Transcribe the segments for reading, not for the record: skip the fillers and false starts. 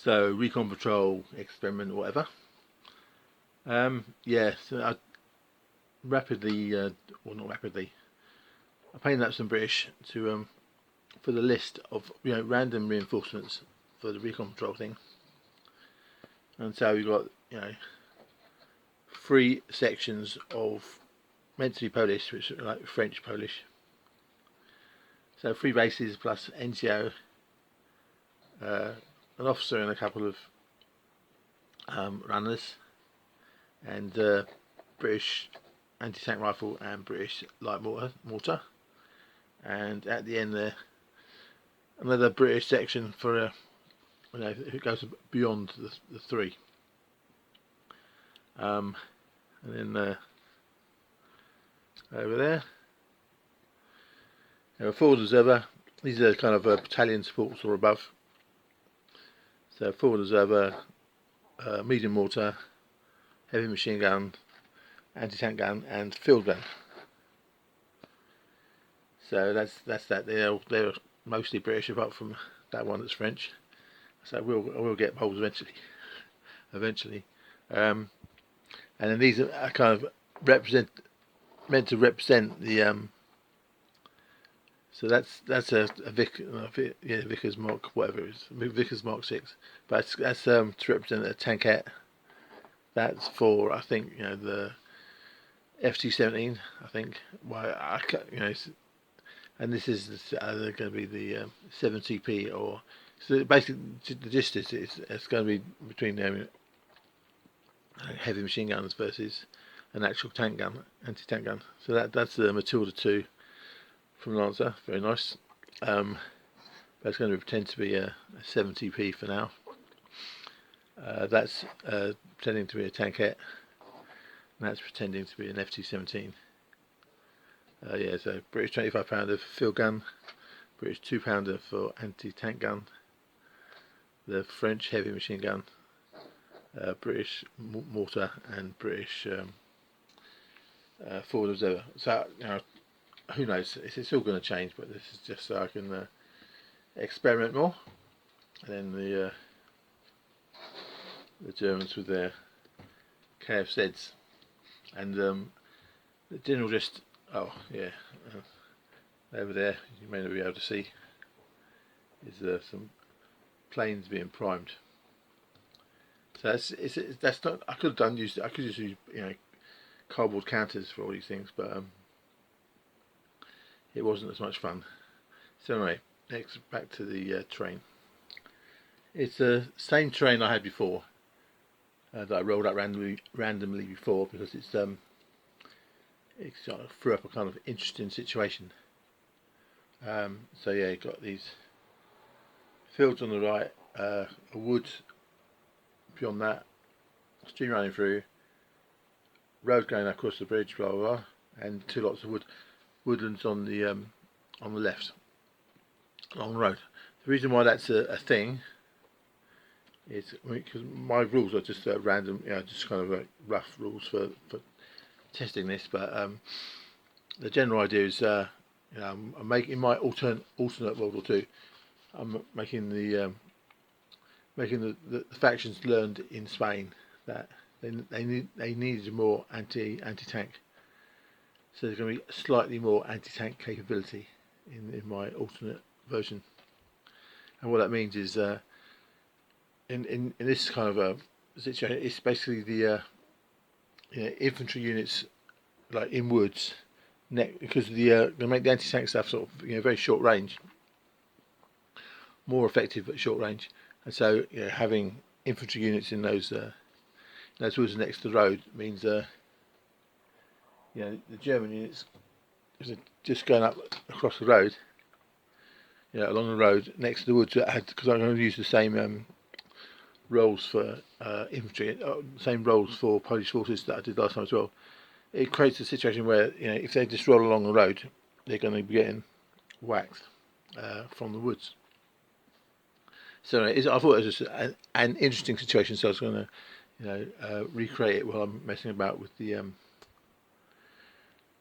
So Recon Patrol experiment or whatever. Yeah, so I rapidly, well not rapidly, I painted up some British to for the list of random reinforcements for the Recon Patrol thing. And so we've got 3 sections of meant to be Polish, which are like French Polish. So 3 bases plus NCO, an officer and a couple of runners, and British anti-tank rifle and British light mortar, and at the end there another British section for it goes beyond the 3. And then over there, forward observer. These are kind of battalion supports or above. So forward observer, medium mortar, heavy machine gun, anti-tank gun, and field gun. So that's that. They're mostly British, apart from that one that's French. So I will get Poles eventually. And then these are kind of meant to represent the. So that's a Vickers Mark, whatever it is, Vickers Mark 6. But that's to represent a tankette. That's for, I think, the FT-17. I think. Well, and this is going to be the 70p, or so basically the gist is it's going to be between heavy machine guns versus an actual tank gun, anti-tank gun. So that's the Matilda 2 from Lancer, very nice. But it's going to pretend to be a 70p for now. That's pretending to be a tankette, and that's pretending to be an FT-17. Yeah, so British 25 pounder for field gun, British 2 pounder for anti-tank gun, the French heavy machine gun, British mortar, and British forward observer. So who knows? It's all going to change, but this is just so I can experiment more. And then the Germans with their KFZs, and the general just over there, you may not be able to see, is some planes being primed. So that's not. I could use cardboard counters for all these things, but it wasn't as much fun. So anyway, next back to the train. It's the same train I had before, that I rolled out randomly before, because it sort of threw up a kind of interesting situation. So yeah, you got these fields on the right, a wood beyond that, stream running through, road going across the bridge, blah blah blah, and 2 lots of woodlands on the left along the road. The reason why that's a thing is because my rules are just random, just kind of rough rules for testing this, but the general idea is, I'm making my alternate World War II. I'm making the factions learned in Spain that they needed more anti-tank. So there's going to be slightly more anti-tank capability in my alternate version. And what that means is, in this kind of a situation, it's basically the infantry units like in woods, because they make the anti-tank stuff sort of very short range, more effective at short range, and so having infantry units in those woods next to the road means the German units just going up across the road, along the road next to the woods, because I'm going to use the same roles for infantry, same roles for Polish forces that I did last time as well. It creates a situation where if they just roll along the road, they're going to be getting whacked from the woods. So I thought it was just an interesting situation, so I was going to recreate it while I'm messing about with the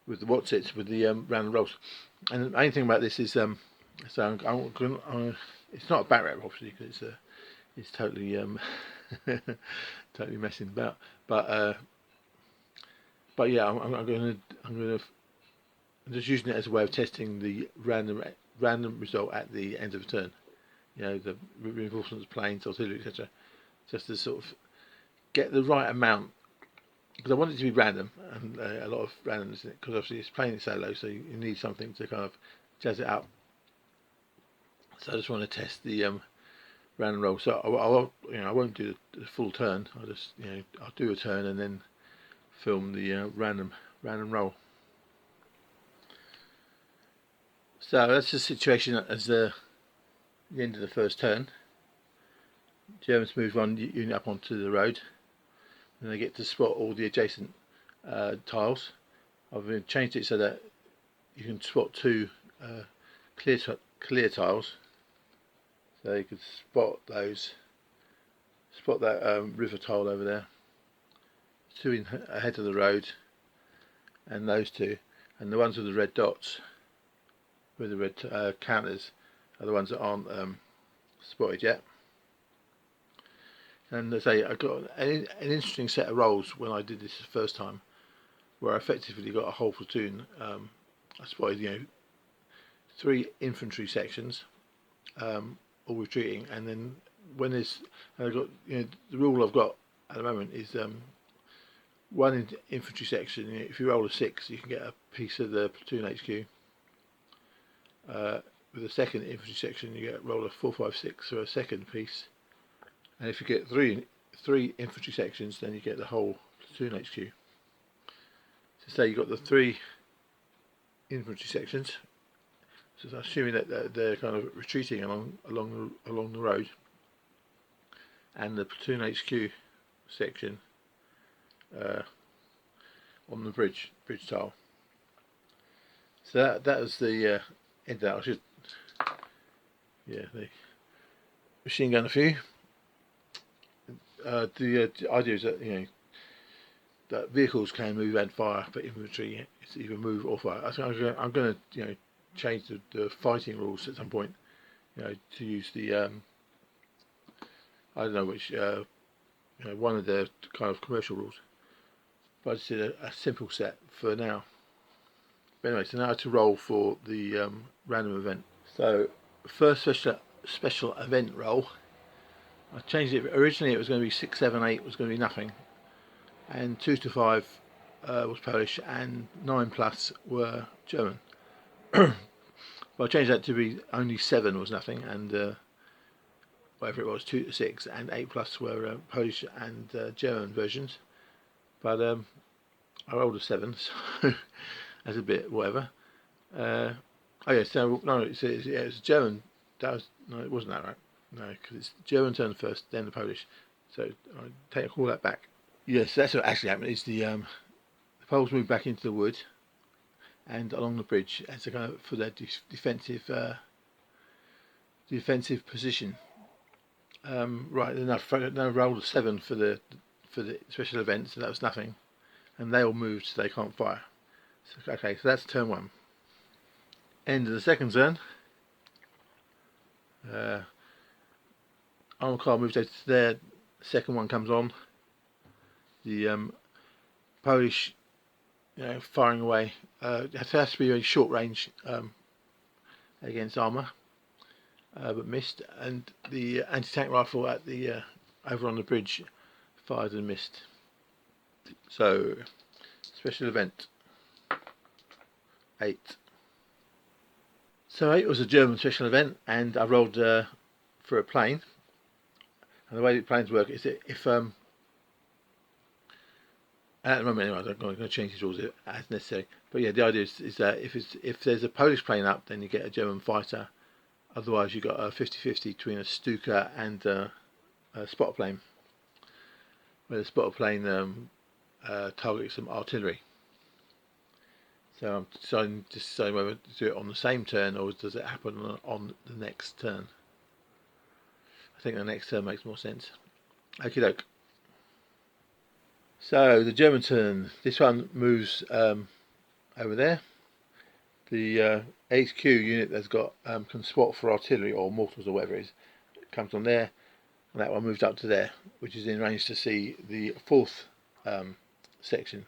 whatsits, with the random rolls. And the main thing about this is, it's not a back wrap obviously, because is totally totally messing about. But yeah, I'm just using it as a way of testing the random result at the end of a turn. You know, the reinforcements, planes, artillery, etc. Just to sort of get the right amount, because I want it to be random, and a lot of randomness in it, because obviously it's playing it solo, so you need something to kind of jazz it up. So I just want to test the random roll. So I won't do the full turn. I'll just I'll do a turn and then film the random roll. So that's the situation as the end of the first turn. Germans move one unit up onto the road, and they get to spot all the adjacent tiles. I've changed it so that you can spot two clear tiles, so you can spot those. Spot that river tile over there. Two ahead of the road, and those two, and the ones with the red dots, with the red counters, are the ones that aren't spotted yet. And as I say, I got an interesting set of rolls when I did this the first time, where I effectively got a whole platoon. I spotted 3 infantry sections, all retreating, and then when I got the rule I've got at the moment is 1 infantry section. If you roll a 6, you can get a piece of the platoon HQ. With a second infantry section, you roll a 4, 5, 6 for a second piece. And if you get three infantry sections, then you get the whole platoon HQ. So say you've got the 3 infantry sections. So assuming that they're kind of retreating along the road, and the platoon HQ section on the bridge tile. So that was the end of that. I should, the machine gun a few. The idea is that that vehicles can move and fire, but infantry it's either move or fire. I'm going to change the fighting rules at some point. To use the I don't know which one of the kind of commercial rules. But I just did a simple set for now. But anyway, so now to roll for the random event. So first special event roll. I changed it. Originally it was going to be 6, 7, 8 was going to be nothing, and 2 to 5 was Polish, and 9 plus were German. But I changed that to be only 7 was nothing, and whatever it was, 2 to 6 and 8 plus were Polish and German versions. But I rolled a 7, so that's a bit whatever. Oh yeah, so no, it's German. No, it wasn't that right. No, because it's German turn first, then the Polish. So I take all that back. Yes, that's what actually happened. Is the Poles moved back into the wood and along the bridge as a kind of for their defensive position. Right, then I rolled a 7 for the special event, so that was nothing, and they all moved, so they can't fire. So, okay, so that's turn 1. End of the second turn. Armour car moves over to there. Second one comes on. The Polish, firing away. It has to be a short range against armour, but missed. And the anti-tank rifle at the over on the bridge fired and missed. So special event 8. So 8 was a German special event, and I rolled for a plane. And the way the planes work is that if at the moment anyway, I'm going to change these rules as necessary. But yeah, the idea is that if there's a Polish plane up, then you get a German fighter. Otherwise, you've got a 50-50 between a Stuka and a spotter plane, where the spotter plane targets some artillery. So I'm deciding whether to do it on the same turn or does it happen on the next turn. I think the next turn makes more sense. Okie doke. So the German turn. This one moves over there. The HQ unit that's got can spot for artillery or mortars or whatever it is, comes on there. and that one moved up to there, which is in range to see the fourth section,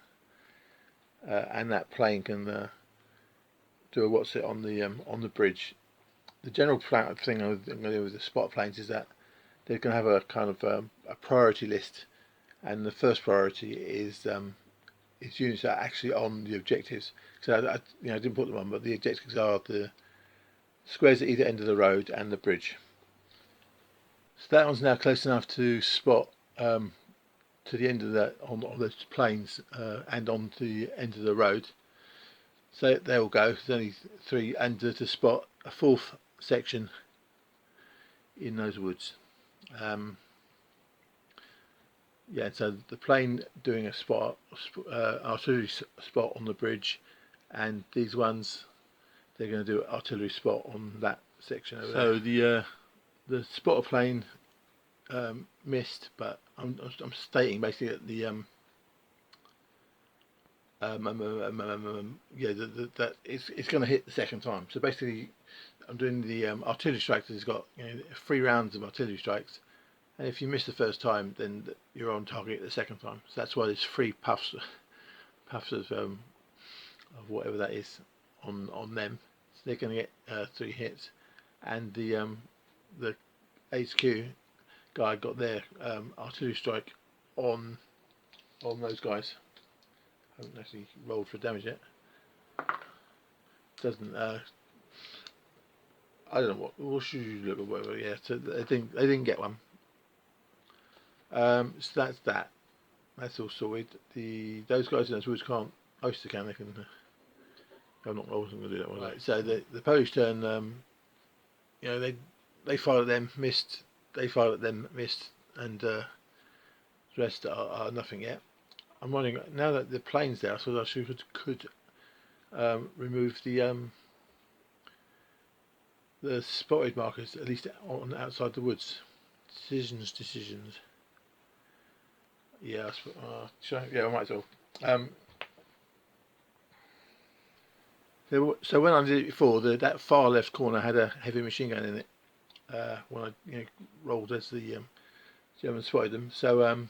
and that plane can do a what's it on the bridge. The general thing I'm going to do with the spot planes is that they're going to have a kind of a priority list, and the first priority is units that are actually on the objectives. So I didn't put them on, but the objectives are the squares at either end of the road and the bridge. So that one's now close enough to spot to the end of that on the planes and on the end of the road. So there will go. There's only 3, and to spot a fourth section in those woods. Yeah, so the plane doing a artillery spot on the bridge, and these ones they're going to do an artillery spot on that section over there. So the spotter plane missed, but I'm stating basically that the that it's going to hit the second time. So basically, I'm doing the artillery strikes. It's got 3 rounds of artillery strikes, and if you miss the first time, then you're on target the second time. So that's why there's 3 puffs of whatever that is on them. So they're going to get 3 hits, and the HQ guy got their artillery strike on those guys. Haven't actually rolled for damage yet. Doesn't I don't know what should you look or whatever. Yeah, so they didn't get one. So that's that. That's all sorted. Those guys in those woods can't oyster can. They can. I wasn't going to do that one. Right. So the Polish turn. They fired at them, missed. They fired at them, missed, and the rest are nothing yet. I'm wondering now that the plane's there. I thought I could remove the spotted markers at least on outside the woods. Decisions. Yeah, I might as well. So when I did it before, that far left corner had a heavy machine gun in it. When I rolled as the Germans spotted them. So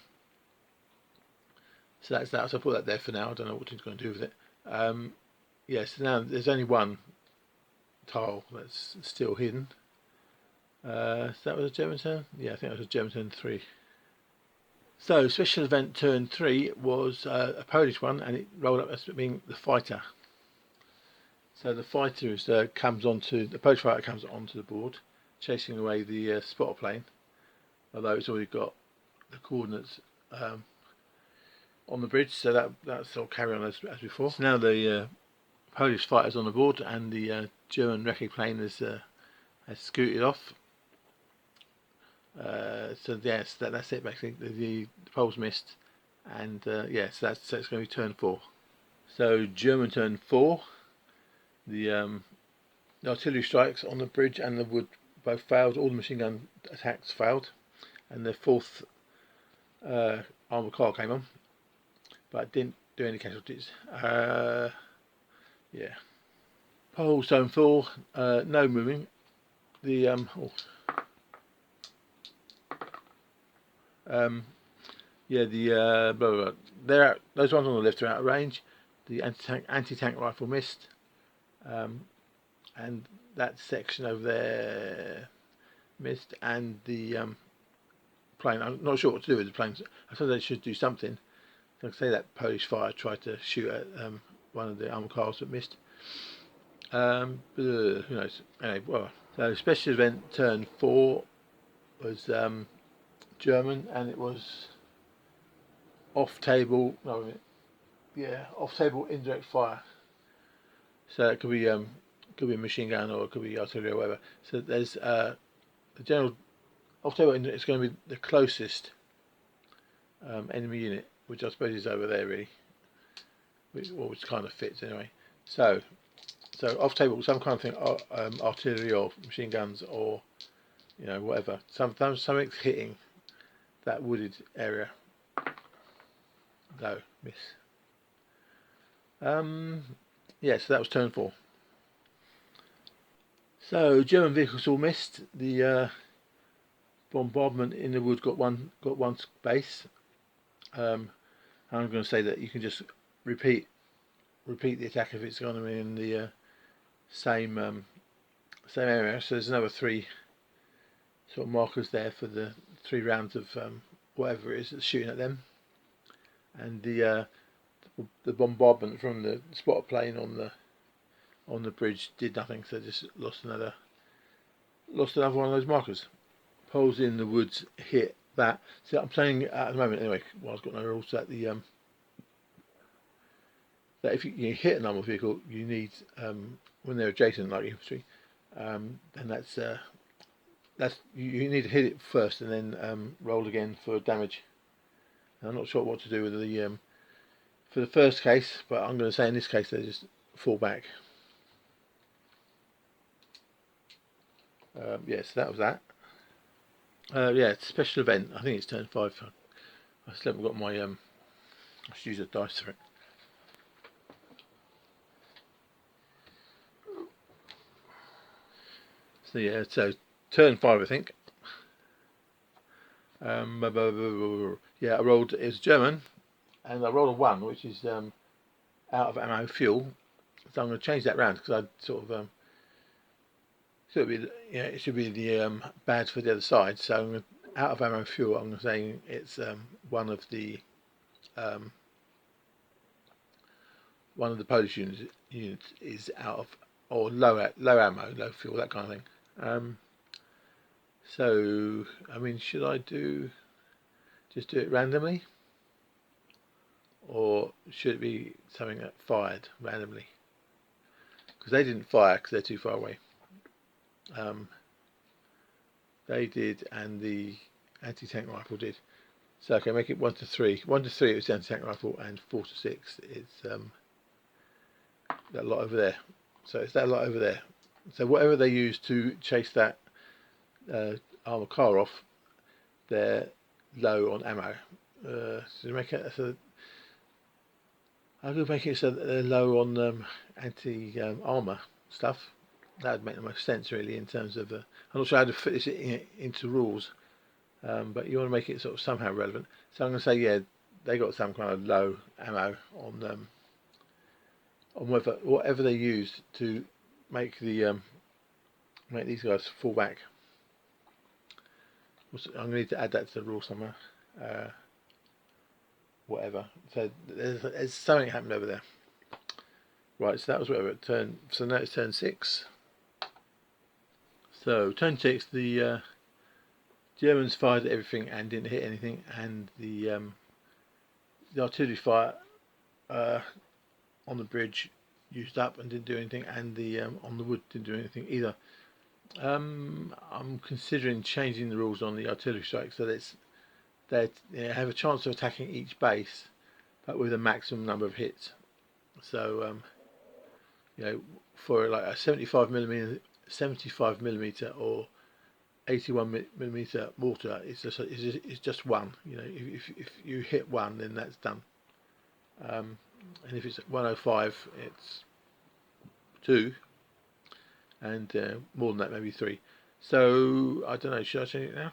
that's that. So I put that there for now. I don't know what he's going to do with it. So now there's only one tile that's still hidden. So that was a German turn? Yeah, I think that was a German turn 3. So special event turn 3 was a Polish one, and it rolled up as being the fighter. So the fighter the Polish fighter comes onto the board, chasing away the spotter plane, although it's already got the coordinates on the bridge, so that's all carry on as before. So now the Polish fighter's on the board, and the German Recon plane has scooted off. So yes, that's it basically. The Poles missed, and so it's going to be turn 4. So German turn 4. The artillery strikes on the bridge and the wood both failed. All the machine gun attacks failed, and the 4th armoured car came on, but it didn't do any casualties. Poles turn 4. No moving. The blah, blah, blah. They're out, those ones on the left are out of range. The anti-tank rifle missed, and that section over there missed, and the plane. I'm not sure what to do with the planes. I thought they should do something. Like I say, that Polish fire tried to shoot at one of the armoured cars but missed. Who knows? Anyway, so special event turn 4 was German, and it was off-table indirect fire. So it could be a machine gun, or it could be artillery or whatever. So there's the general off-table indirect is going to be the closest enemy unit, which I suppose is over there really, which kind of fits anyway. So off-table, some kind of thing, artillery or machine guns or whatever. Sometimes something's hitting that wooded area. No, miss. So that was turn 4. So German vehicles all missed. The bombardment in the wood got one base. I'm going to say that you can just repeat the attack if it's going to be in the same area. So there's another 3 sort of markers there for the 3 rounds of whatever it is that's shooting at them, and the bombardment from the spotter plane on the bridge did nothing, so just lost another one of those markers. Poles in the woods hit that. So I'm playing at the moment anyway. Well, I've got no rules that that if you hit an armored vehicle, you need when they're adjacent, like infantry, then that's you need to hit it first and then roll again for damage. And I'm not sure what to do with the for the first case, but I'm going to say in this case they just fall back. Yes, that was that. Yeah, it's a special event. I think it's turn 5. I still haven't got my I should use a dice for it. So yeah, so turn 5 I think. Yeah, I rolled, it was German, and I rolled a 1, which is out of ammo fuel. So I'm going to change that round because I sort of it should be the bad for the other side. So I'm going to, out of ammo fuel, I'm saying it's one of the Polish units is out of, or low ammo, low fuel, that kind of thing. So I mean, should I just do it randomly, or should it be something that fired randomly? Because they didn't fire because they're too far away. They did, and the anti-tank rifle did. So okay, make it 1 to 3. 1 to 3 it was the anti-tank rifle, and 4 to 6 it's that lot over there. So it's that lot over there. So whatever they use to chase that armored car off, they're low on ammo. So make it so I'm going to make it so that they're low on anti-armor stuff. That would make the most sense really in terms of. I'm not sure how to fit this into rules, but you want to make it sort of somehow relevant. So I'm going to say yeah, they got some kind of low ammo on whatever they used to make the make these guys fall back. I'm going to need to add that to the rule somewhere. Whatever. So there's something happened over there. Right, so that was whatever turn. So now it's turn 6. So turn 6, the Germans fired at everything and didn't hit anything, and the artillery fire on the bridge used up and didn't do anything, and the on the wood didn't do anything either. I'm considering changing the rules on the artillery strike so that they have a chance of attacking each base, but with a maximum number of hits. So for like a 75 millimeter or 81 millimeter mortar, it's just 1. If you hit 1, then that's done. And if it's 105, it's 2, and more than that, maybe 3. So I don't know. Should I change it now?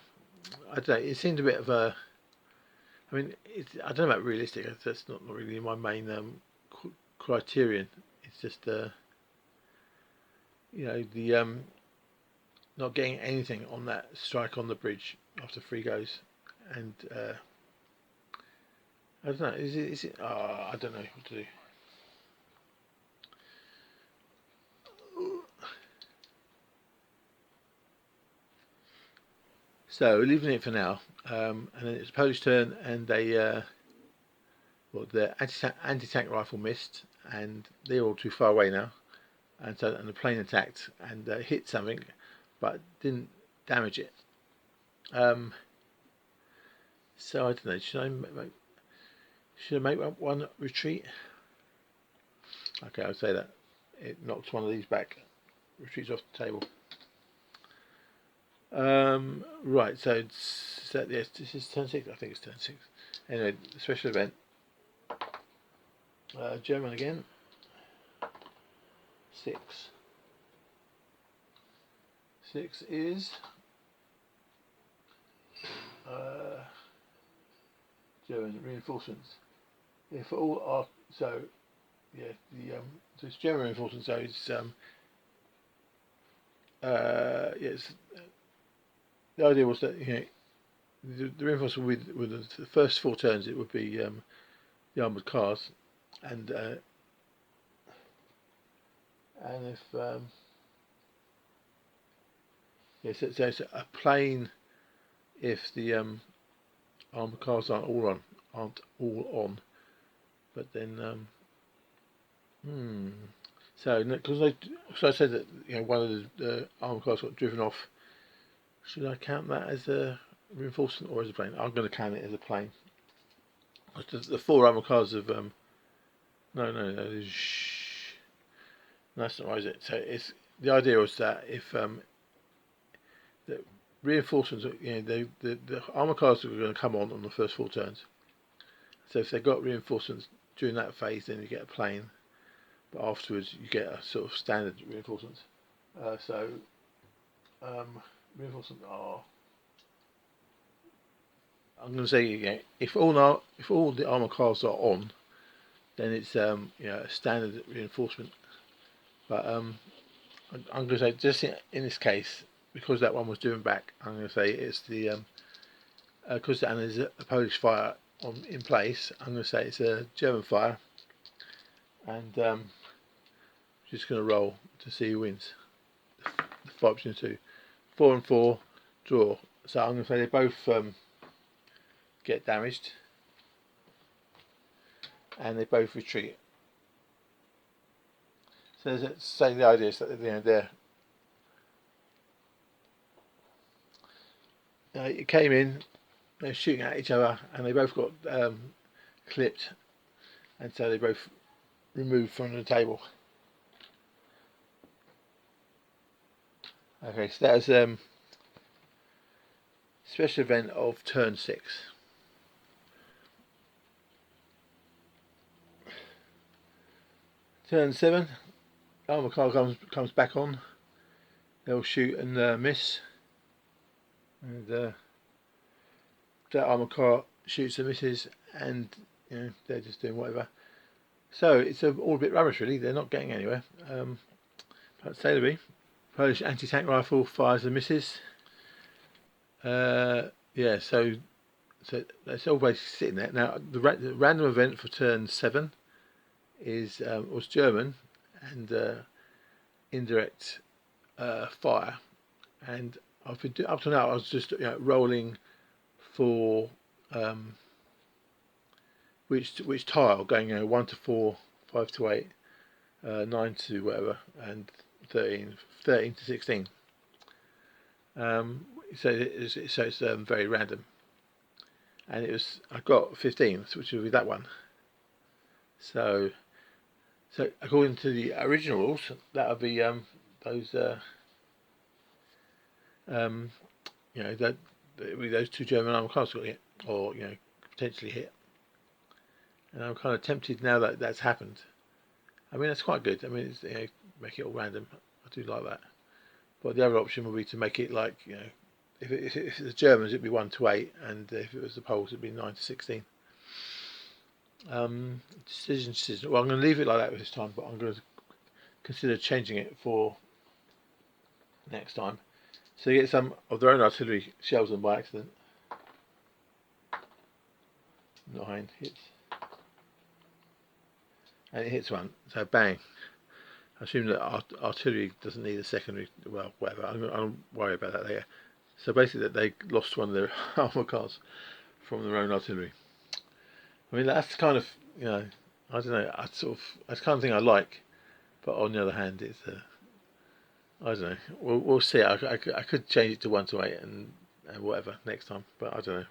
I don't know. It seemed a bit of a. I mean, I don't know about realistic. That's not really my main criterion. It's just the not getting anything on that strike on the bridge after 3 goes, and I don't know. Is it? I don't know what to do. So leaving it for now, and then it's Polish turn, and they the anti-tank rifle missed, and they're all too far away now, and the plane attacked and hit something, but didn't damage it. So I don't know. Should I make one retreat? Okay, I'll say that. It knocks one of these back, retreats off the table. Right, so yes, this is turn 6. I think it's turn 6. Anyway, special event. German again. 6. 6 is German reinforcements. If all are so, yeah, so it's German reinforcements. So it's yes, the idea was that the reinforcement with the first 4 turns it would be the armoured cars, and if yes, so it's a plane if the armoured cars aren't all on, but then so because I said that one of the armoured cars got driven off. Should I count that as a reinforcement or as a plane? I'm going to count it as a plane. The 4 armoured cars of no, that's not right, is it? So it's the idea was that if the reinforcements, the armoured cars were going to come on the first 4 turns. So if they got reinforcements during that phase, then you get a plane, but afterwards you get a sort of standard reinforcements. Reinforcements are. I'm going to say if all the armoured cars are on, then it's a standard reinforcement. But I'm going to say just in this case, because that one was driven back, I'm going to say it's the because there's a Polish fire in place. I'm going to say it's a German fire, and just going to roll to see who wins. The 5 between 2, 4 and 4 draw. So I'm going to say they both get damaged, and they both retreat. So the idea is that it came in, they're shooting at each other, and they both got clipped, and so they both removed from the table. Okay, so that was special event of turn 6. Turn 7, armoured car comes back on. They'll shoot and miss, and that armoured car shoots and misses, and they're just doing whatever. So it's all a bit rubbish, really. They're not getting anywhere. But say to be, Polish anti-tank rifle fires and misses. Yeah, so that's all basically sitting there. Now the random event for turn 7 was German and indirect fire, and I've been up to now. I was just rolling for which tile, going 1 to 4, 5 to 8, 9 to whatever, and 13 to 16. So it's very random, and I got 15, which would be that one. So according to the original rules, that would be those those 2 German armoured cars got hit, or potentially hit. And I'm kind of tempted now that that's happened. I mean, that's quite good. I mean, it's, make it all random. I do like that. But the other option would be to make it like if it's the Germans, it'd be 1 to 8, and if it was the Poles, it'd be 9 to 16. Decision. Well, I'm going to leave it like that this time, but I'm going to consider changing it for next time. So you get some of their own artillery shells them by accident. 9 hits, and it hits one. So bang. I assume that artillery doesn't need a secondary. Well, whatever. I'll worry about that later. So basically, that they lost one of their armour cars from their own artillery. I mean, that's kind of I don't know. That's kind of thing I like, but on the other hand, it's I don't know. We'll see. I could change it to 1 to 8 and whatever next time, but I don't know.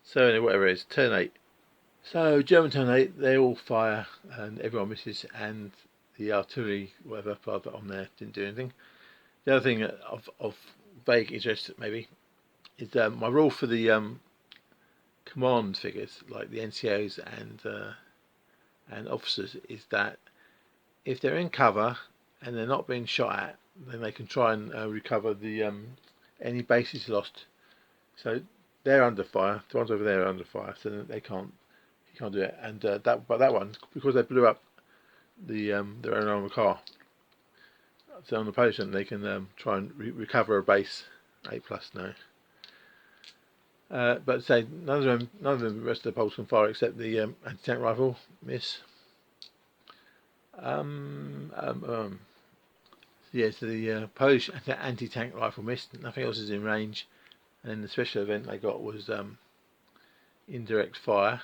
So anyway, whatever it is, turn 8. So German turn 8, they all fire and everyone misses, and the artillery, whatever, private on there didn't do anything. The other thing of vague interest maybe is my rule for the command figures, like the NCOs and officers, is that if they're in cover and they're not being shot at, then they can try and recover the any bases lost So they're under fire. The ones over there are under fire, so they can't. You can't do it. And but that one, because they blew up their own armoured car. So on the Polish end, they can try and recover a base 8+ now. But say none of the rest of the Poles can fire except the anti-tank rifle miss. Yeah, so the Polish anti-tank rifle missed. Nothing else is in range. And then the special event they got was indirect fire.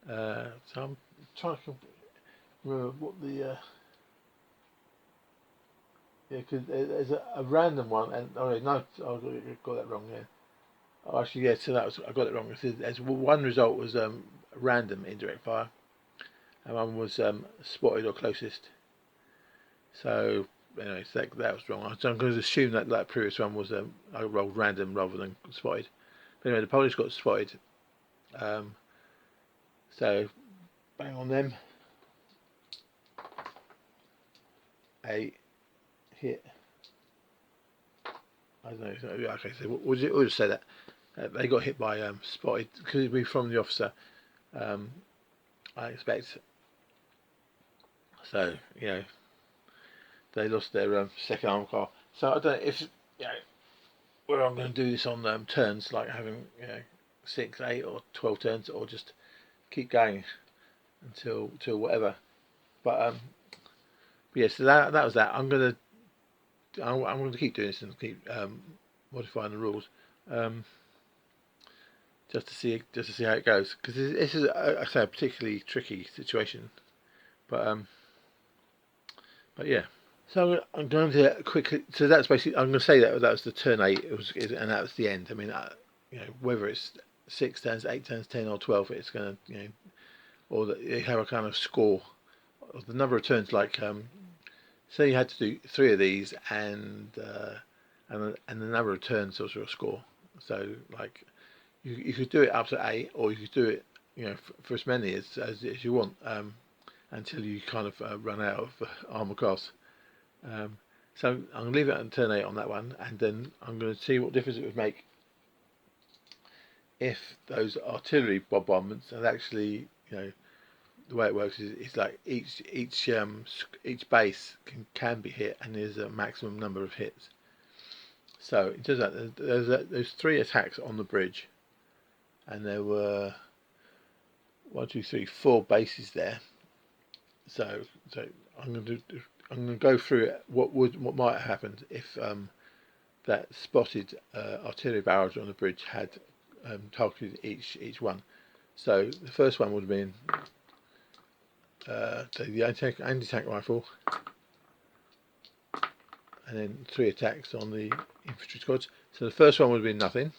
So I'm trying to remember what the yeah, because there's a random one, and oh no, I got that wrong. Yeah, oh, actually, yeah. So I got it wrong. There's one result was random indirect fire, and one was spotted or closest. So anyway, so that was wrong. So I'm going to assume that previous one was I rolled random rather than spotted. But anyway, the Polish got spotted. So bang on them. A hit. I don't know. Okay, so we'll just say that they got hit by spotted because it'd be from the officer. I expect. So you know they lost their second arm car. So I don't know if whether I'm going to do this on turns, like having 6, 8, or 12 turns, or just keep going until whatever. But yeah, so that was that. I'm going to keep doing this and keep modifying the rules. Just to see how it goes, because this is I say a particularly tricky situation, but yeah. So I'm going to quickly. So that's basically I'm going to say that was the turn 8. And that was the end. I mean, whether it's 6 turns, 8 turns, 10 or 12, it's going to or that you have a kind of score of the number of turns. Like say you had to do 3 of these and the number of turns sort of a score. So like. You could do it up to 8, or you could do it, for as many as you want, until you kind of run out of armor cars. So I'm going to leave it at turn 8 on that one, and then I'm going to see what difference it would make if those artillery bombardments and actually, the way it works is like each base can be hit, and there's a maximum number of hits. So it turns out there's 3 attacks on the bridge. And there were 1, 2, 3, 4 bases there. So I'm going to go through what might have happened if that spotted artillery barrage on the bridge had targeted each one. So the first one would have been the anti-tank rifle, and then 3 attacks on the infantry squads. So the first one would have been nothing.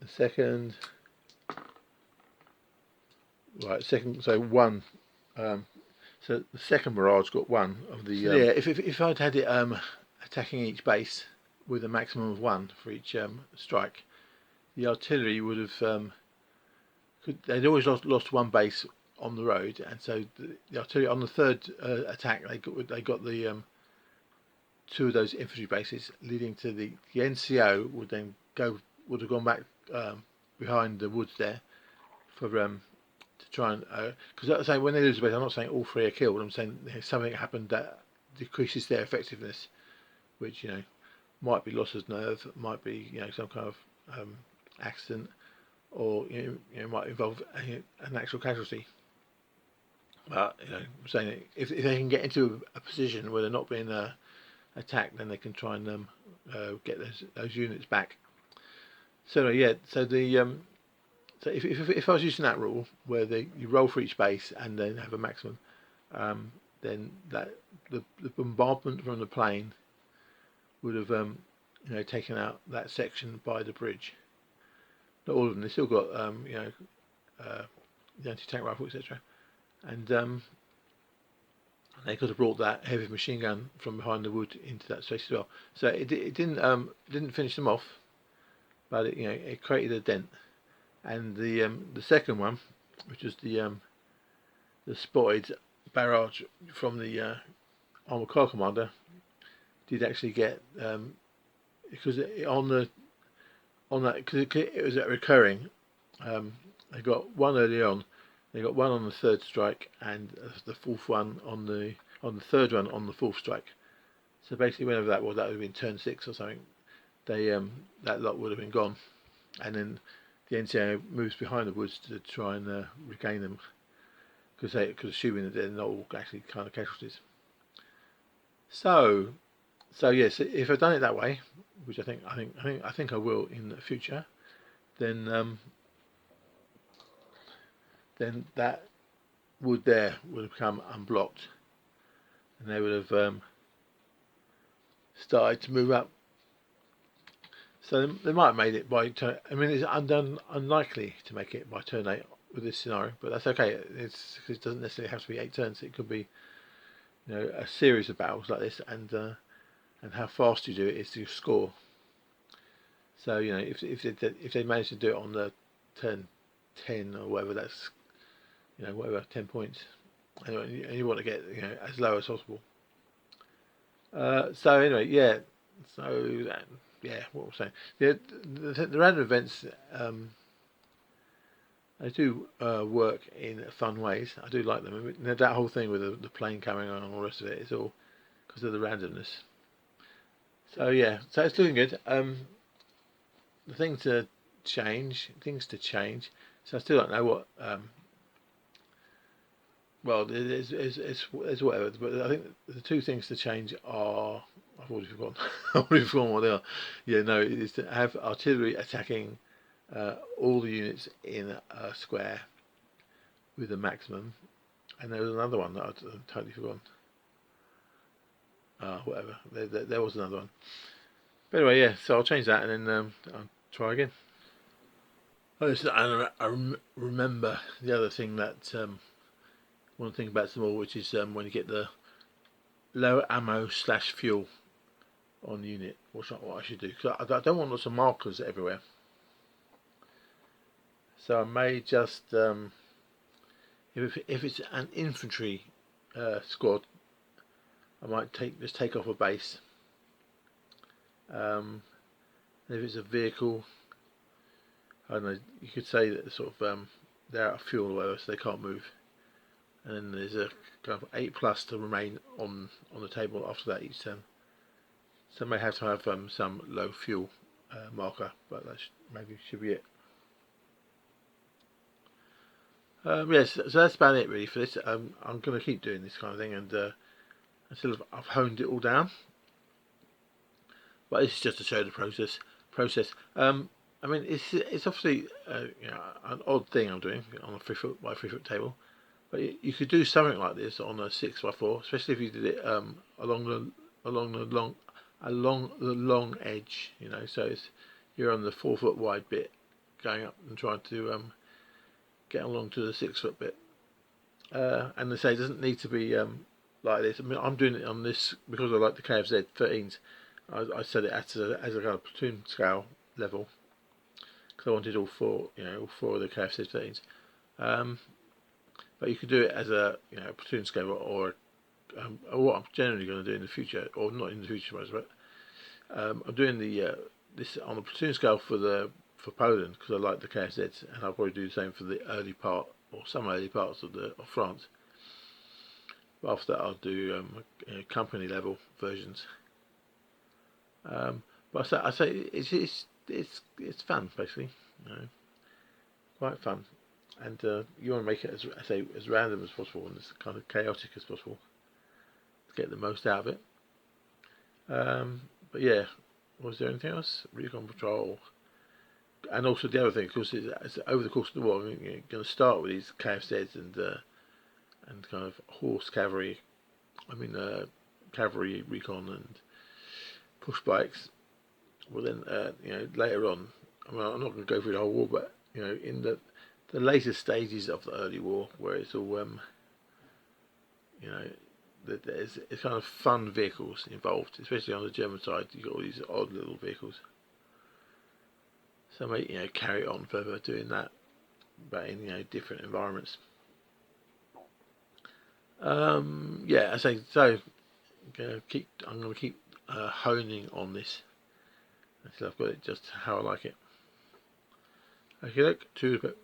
The second, so 1. So the second barrage got 1 of the. Yeah, if I'd had it attacking each base with a maximum of 1 for each strike, the artillery would have. They'd always lost 1 base on the road, and so the artillery on the third attack they got the 2 of those infantry bases, leading to the NCO would have gone back behind the woods there for to try and because I say when they lose a base, I'm not saying all 3 are killed. I'm saying something happened that decreases their effectiveness, which might be loss of nerve, might be some kind of accident, or might involve an actual casualty. But I'm saying if they can get into a position where they're not being attacked, then they can try and get those units back. So yeah, so the so if I was using that rule where you roll for each base and then have a maximum, then that the bombardment from the plane would have taken out that section by the bridge. Not all of them. They still got the anti-tank rifle, etc. And they could have brought that heavy machine gun from behind the wood into that space as well. So it didn't finish them off, but it created a dent. And the second one, which was the spotted barrage from the armoured car commander, did actually get because on that, because it was recurring. They got one early on. They got one on the third strike, and the fourth one on the third one on the fourth strike. So basically, whenever that was, that would have been turn 6 or something. They that lot would have been gone, and then the NCO moves behind the woods to try and regain them, because assuming that they're not all actually kind of casualties. So yes, if I've done it that way, which I think I will in the future, then that wood there would have become unblocked, and they would have started to move up. So they might have made it by turn. I mean, it's unlikely to make it by turn 8 with this scenario, but that's okay. It doesn't necessarily have to be 8 turns. It could be, a series of battles like this, and how fast you do it is to score. So if they manage to do it on the turn 10 or whatever, that's whatever 10 points, and you want to get as low as possible. So anyway, yeah. So what was I saying? The random events, they do work in fun ways. I do like them. I mean, that whole thing with the plane coming on and all the rest of it is all because of the randomness. So yeah, so it's looking good. The things to change. So I still don't know what. Well, it's whatever. But I think the two things to change are. I've already forgotten. I've already forgotten what they are. Yeah, no, it is to have artillery attacking all the units in a square with a maximum. And there was another one that I'd totally forgotten. Whatever. There was another one. But anyway, yeah. So I'll change that and then I'll try again. I remember the other thing that one thing about some more, which is when you get the low ammo / fuel on the unit, what I should do, because I don't want lots of markers everywhere. So I may just if it's an infantry squad, I might just take off a base. If it's a vehicle, I don't know, you could say that sort of they're out of fuel or whatever, so they can't move. And then there's a kind of 8+ to remain on the table after that each turn. So I may have to have some low fuel marker, but that maybe should be it. Yes, so that's about it really for this. I'm going to keep doing this kind of thing, and until I've honed it all down. But this is just to show the process. I mean, it's obviously an odd thing I'm doing on a 3-foot by 3-foot table, but you could do something like this on a 6x4, especially if you did it along the long edge. So you're on the 4-foot wide bit, going up and trying to get along to the 6-foot bit. And they say it doesn't need to be like this. I mean, I'm doing it on this because I like the KFZ 13s. I set it as a kind of platoon scale level because I wanted all four of the KFZ 13s. But you could do it as a platoon scale or what I'm generally going to do in the future, or not in the future, but I'm doing this on the platoon scale for Poland because I like the KFZs, and I'll probably do the same for the early part or some early parts of France. But after that, I'll do company level versions. But I say it's fun basically, quite fun, and you want to make it as random as possible and as kind of chaotic as possible to get the most out of it. But yeah, was there anything else? Recon patrol, and also the other thing, of course, is over the course of the war, you're going to start with these KFZs and kind of horse cavalry. Cavalry, recon, and push bikes. Well, then later on, I'm not going to go through the whole war, but in the later stages of the early war, where it's all there's kind of fun vehicles involved, especially on the German side. You've got all these odd little vehicles. So I may carry on further doing that, but in different environments. I say so. I'm going to keep honing on this until I've got it just how I like it. Okay, look, 2 bit.